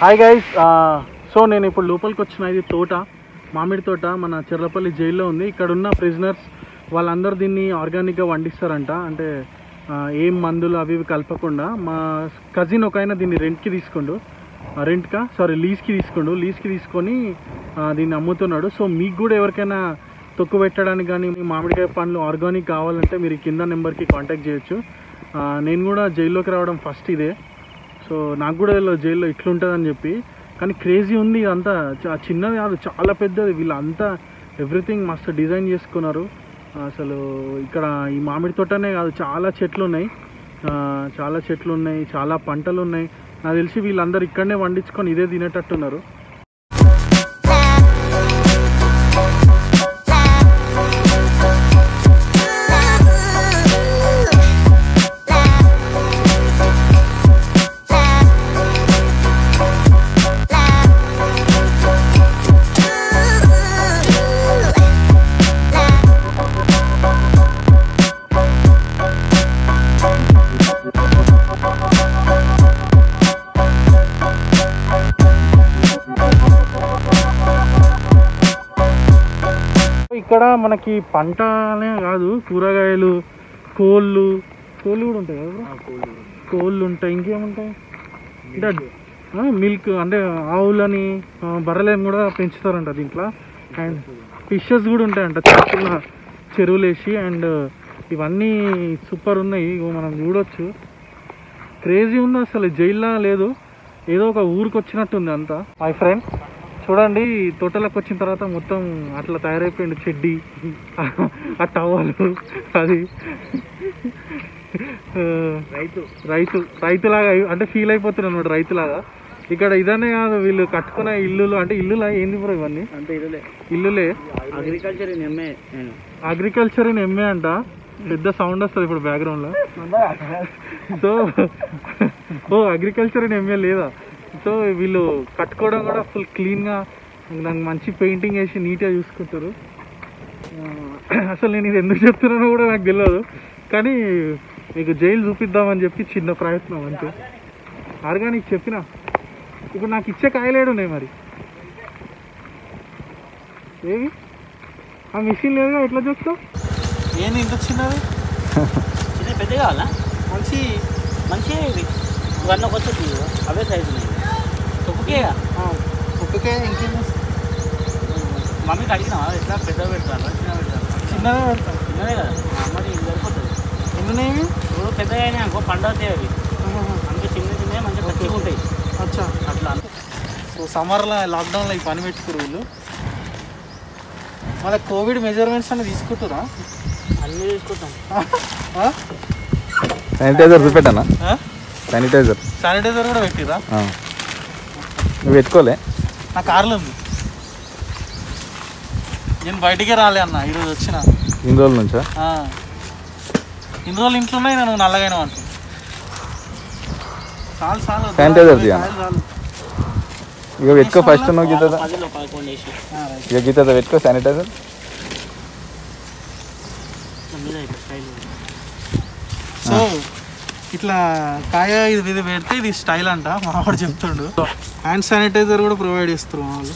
Hi guys, so నేను ఇప్పుడు లోపలికి వచ్చిన. ఇది తోట, మామిడి తోట మన చెర్లపల్లి జైల్లో ఉంది. ఇక్కడ ఉన్న ప్రిజనర్స్ వాళ్ళందరూ దీన్ని ఆర్గానిక్గా వండిస్తారంట. అంటే ఏం మందులు అవి ఇవి కలపకుండా. మా కజిన్ ఒక ఆయన దీన్ని లీజ్కి తీసుకొని దీన్ని అమ్ముతున్నాడు. సో మీకు కూడా ఎవరికైనా తొక్కు పెట్టడానికి కానీ మామిడికాయ పండ్లు ఆర్గానిక్ కావాలంటే మీరు కింద నెంబర్కి కాంటాక్ట్ చేయొచ్చు. నేను కూడా జైల్లోకి రావడం ఫస్ట్ ఇదే. సో నాకు కూడా జైల్లో ఇట్లుంటుందని చెప్పి, కానీ క్రేజీ ఉంది. ఇదంతా చిన్నది కాదు, చాలా పెద్దది. వీళ్ళంతా ఎవ్రీథింగ్ మస్తు డిజైన్ చేసుకున్నారు. అసలు ఇక్కడ ఈ మామిడి తోటనే కాదు, చాలా చెట్లు ఉన్నాయి, చాలా పంటలు ఉన్నాయి. నాకు తెలిసి వీళ్ళందరూ ఇక్కడనే వండించుకొని ఇదే తినేటట్టున్నారు. ఇక్కడ మనకి పంటనే కాదు, కూరగాయలు, కోళ్ళు కూడా ఉంటాయి కదా, కోళ్ళు ఉంటాయి. ఇంకేముంటాయి అంటే మిల్క్, అంటే ఆవులని బర్రెలని కూడా పెంచుతారంట దీంట్లో. అండ్ ఫిషెస్ కూడా ఉంటాయంట, చిన్న చెరువులు వేసి. అండ్ ఇవన్నీ సూపర్ ఉన్నాయి, మనం చూడొచ్చు. క్రేజీ ఉంది అసలు, జైల్లో లేదు, ఏదో ఒక ఊరికి వచ్చినట్టుంది అంతా. మై ఫ్రెండ్ చూడండి, తోటలోకి వచ్చిన తర్వాత మొత్తం అట్లా తయారైపోయింది. చెడ్డీ, ఆ టవలు, అది రైతులాగా అంటే ఫీల్ అయిపోతున్నాడు అన్నమాట, రైతులాగా. ఇక్కడ ఇదనే కాదు, వీళ్ళు కట్టుకునే ఇల్లులు, అంటే ఇల్లులా ఏంది బ్రో ఇవన్నీ? అంటే ఇల్లులే. అగ్రికల్చర్ ఇన్ ఎంఏ అంట. పెద్ద సౌండ్ వస్తుంది ఇప్పుడు బ్యాక్గ్రౌండ్లో. సో అగ్రికల్చర్ ఇన్ ఎంఏ లేదా? సో వీళ్ళు కట్టుకోవడం కూడా ఫుల్ క్లీన్గా, నాకు మంచి పెయింటింగ్ వేసి నీట్గా చూసుకుంటారు. అసలు నేను ఇది ఎందుకు చెప్తున్నానో కూడా నాకు తెలియదు, కానీ మీకు జైలు చూపిద్దామని చెప్పి చిన్న ప్రయత్నం అంతే. ఆర్గానిక్ చెప్పిన. ఇప్పుడు నాకు ఇచ్చే కాయలేడు ఉన్నాయి మరి, ఏవి ఆ మిషన్ లేదుగా, ఎట్లా చెప్తావు? ఏంది ఇంత చిన్నది? పెద్ద కావాలా? మంచి ఇవన్నీ వచ్చి అవే సైజు ఒక్కకే. ఇంకేం మమ్మీకి అడిగినావా ఎట్లా పెద్దగా పెడతాను? చిన్నదే పెడతాను. చిన్నదే కదా మరి సరిపోతుంది. ఎందునేవి పెద్దగా అయినా అనుకో పండుగ అవి, అందుకే చిన్నవి మంచిగా ఖర్చుగా ఉంటాయి. అచ్చా, అట్లా. సో సమ్మర్లో లాక్డౌన్లో ఈ పని పెట్టుకురు వీళ్ళు. మళ్ళీ కోవిడ్ మెజర్మెంట్స్ అన్నీ తీసుకుంటారా? అన్నీ తీసుకుంటాం. శానిటైజర్ చూపెట్టానా? శానిటైజర్ కూడా పెట్టిరా? నువ్వు పెట్టుకోలే? నా కార్లో ఉంది, నేను బయటికే రాలే అన్న. ఈరోజు వచ్చిన. ఇన్ని రోజుల నుంచా? ఇన్ని రోజులు ఇంట్లో ఉన్నాయి, నేను నల్లగైనా అంటు. చాలు శానిటైజర్ ఇక పెట్టుకో ఫస్ట్. నువ్వు గీత పెట్టుకో శానిటైజర్. సో ఇట్లా కాయ ఇది పెడితే ఇది స్టైల్ అంట, మావాడు చెప్తుండు. హ్యాండ్ శానిటైజర్ కూడా ప్రొవైడ్ చేస్తారు మా వాళ్ళు.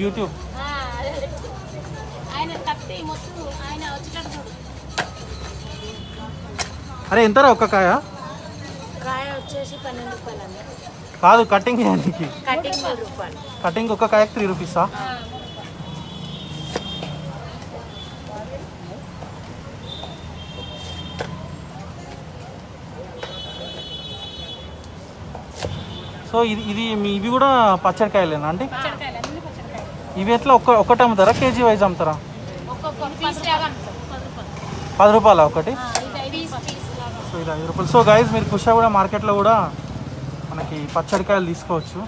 యూట్యూబ్ అరే ఎంతరా ఒక్క కాయ? కాయ వచ్చేసి 12 రూపాయలు. కాదు కటింగ్ చేయడానికి. రూపాయలు కటింగ్ ఒక కాయకు 3 రూపీసా? సో ఇది ఇవి కూడా పచ్చడికాయలేనా అండి? ఇవి ఎట్లా ఒక్కటి అమ్ముతారా, కేజీ వైజ్ అమ్ముతారా? 10 రూపాయలా ఒకటి? సో ఇది 5 రూపాయలు. సో గైజ్ మీరు కుషాగూడ మార్కెట్లో కూడా మనకి పచ్చడికాయలు తీసుకోవచ్చు.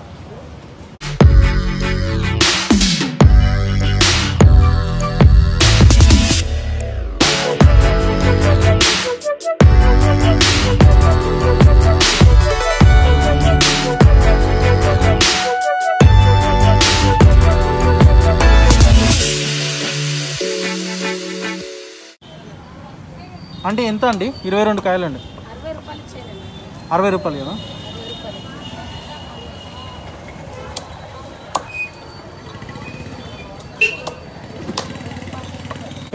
అంటే ఎంత అండి? 22 కాయలు అండి. 60 రూపాయలు కదా?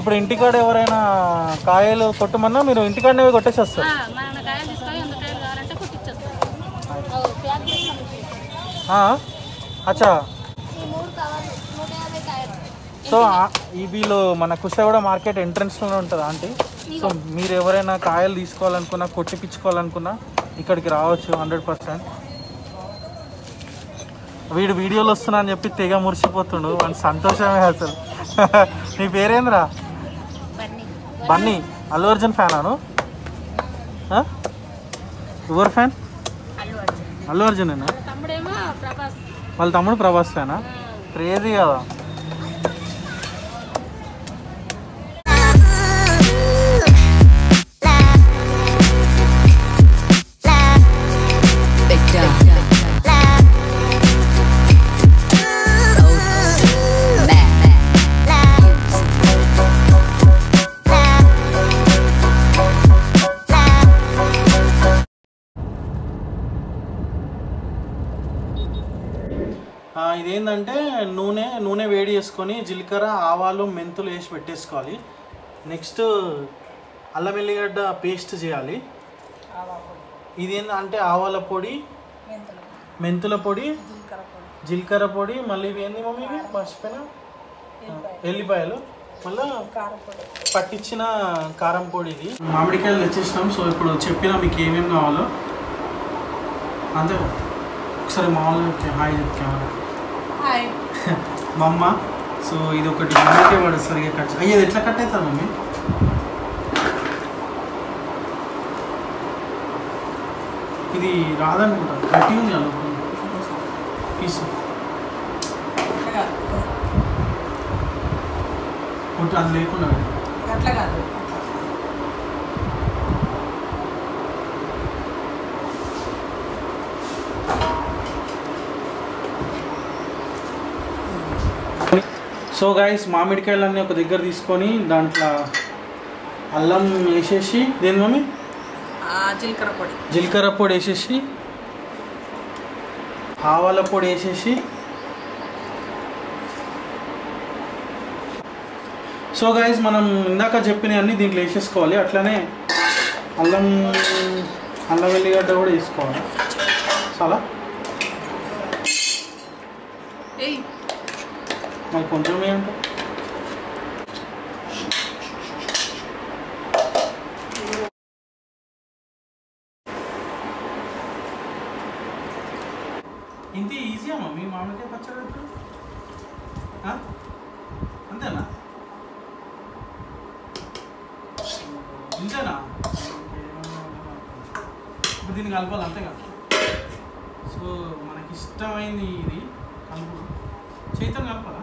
ఇప్పుడు ఇంటికాడ ఎవరైనా కాయలు కొట్టమన్నా మీరు ఇంటికాడనే కొట్టేసి వస్తారు. అచ్చా. సో వీళ్ళు మన కుషాగూడ మార్కెట్ ఎంట్రన్స్లోనే ఉంటుందా ఆంటీ? సో మీరు ఎవరైనా కాయలు తీసుకోవాలనుకున్నా, కొట్టిపించుకోవాలనుకున్నా ఇక్కడికి రావచ్చు 100%. వీడు వీడియోలు వస్తున్నా అని చెప్పి తెగ మురిసిపోతుండు, వాడి సంతోషమే అసలు. నీ పేరేంద్రా? బన్నీ. అల్లు అర్జున్ ఫ్యానాను? ఎవరు ఫ్యాన్? అల్లు అర్జునేనా? వాళ్ళ తమ్ముడు ప్రభాస్ ఫ్యానా? క్రేజీ కదా. ఇదేంటంటే నూనె వేడి చేసుకొని జీలకర్ర, ఆవాలు, మెంతులు వేసి పెట్టేసుకోవాలి. నెక్స్ట్ అల్లం వెల్లిగడ్డ పేస్ట్ చేయాలి. ఇదేంటంటే ఆవాల పొడి, మెంతుల పొడి, జీలకర్ర పొడి, మళ్ళీ ఇవి ఏంది మమ్మీ మర్చిపోయినా ఎల్లిపాయలు, మళ్ళీ పట్టించిన కారం పొడి. ఇది మామిడికాయలు తెచ్చేసినాం. సో ఇప్పుడు చెప్పినా మీకు ఏమేమి కావాలో అంతే. ఒకసారి మామూలుగా హాయ్ చెప్తాను మా అమ్మ. సో ఇది ఒకటి మమ్మీకే వాడు సరిగ్గా కట్ అయ్యేది. ఎట్లా కట్ అవుతుంది మమ్మీ? ఇది రాదనుకుంటా, గట్టి ఉంది పీసు. అది లేకుండా అట్లా కాదు. సో గైస్ మామిడికాయలన్నీ ఒక దగ్గర తీసుకొని దాంట్లో అల్లం వేసేసి, దేని మమ్మీ? జీలకర్ర పొడి వేసేసి, ఆవాల పొడి వేసేసి, సో గైస్ మనం ఇందాక చెప్పినవన్నీ దీంట్లో వేసేసుకోవాలి. అట్లనే అల్లం వెల్లిగడ్డ కూడా వేసుకోవాలి. చాలా మరి కొంచెం ఏంటో ఇంత ఈజీయా మమ్మీ మామిడికాయ పచ్చడి? అంతేనా? ఇంతేనా? ఇప్పుడు దీన్ని కలపాలి అంతే కదా. సో మనకి ఇష్టమైంది ఇది కలుపు. చైతన్య కలపాలా?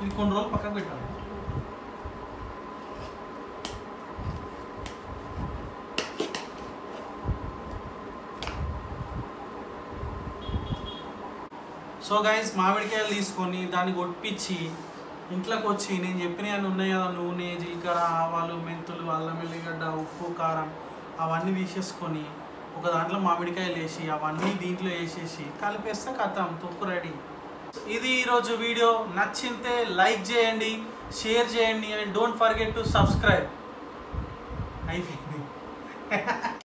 ఇది కొన్ని రోజులు పక్కకు పెట్టాలి. సో గైస్ మామిడికాయలు తీసుకొని దాన్ని కొట్టించి ఇంట్లోకి వచ్చి నేను చెప్పినవి ఉన్నాయి కదా, నూనె, జీలకర్ర, ఆవాలు, మెంతులు, అల్లం వెల్లిగడ్డ, ఉప్పు, కారం అవన్నీ తీసేసుకొని ఒక దాంట్లో మామిడికాయలు వేసి అవన్నీ దీంట్లో వేసేసి కలిపేస్తే కథం తొక్కు రెడీ. ఇది ఈరోజు వీడియో. నచ్చితే లైక్ చేయండి, షేర్ చేయండి and don't forget to subscribe అయిపోయింది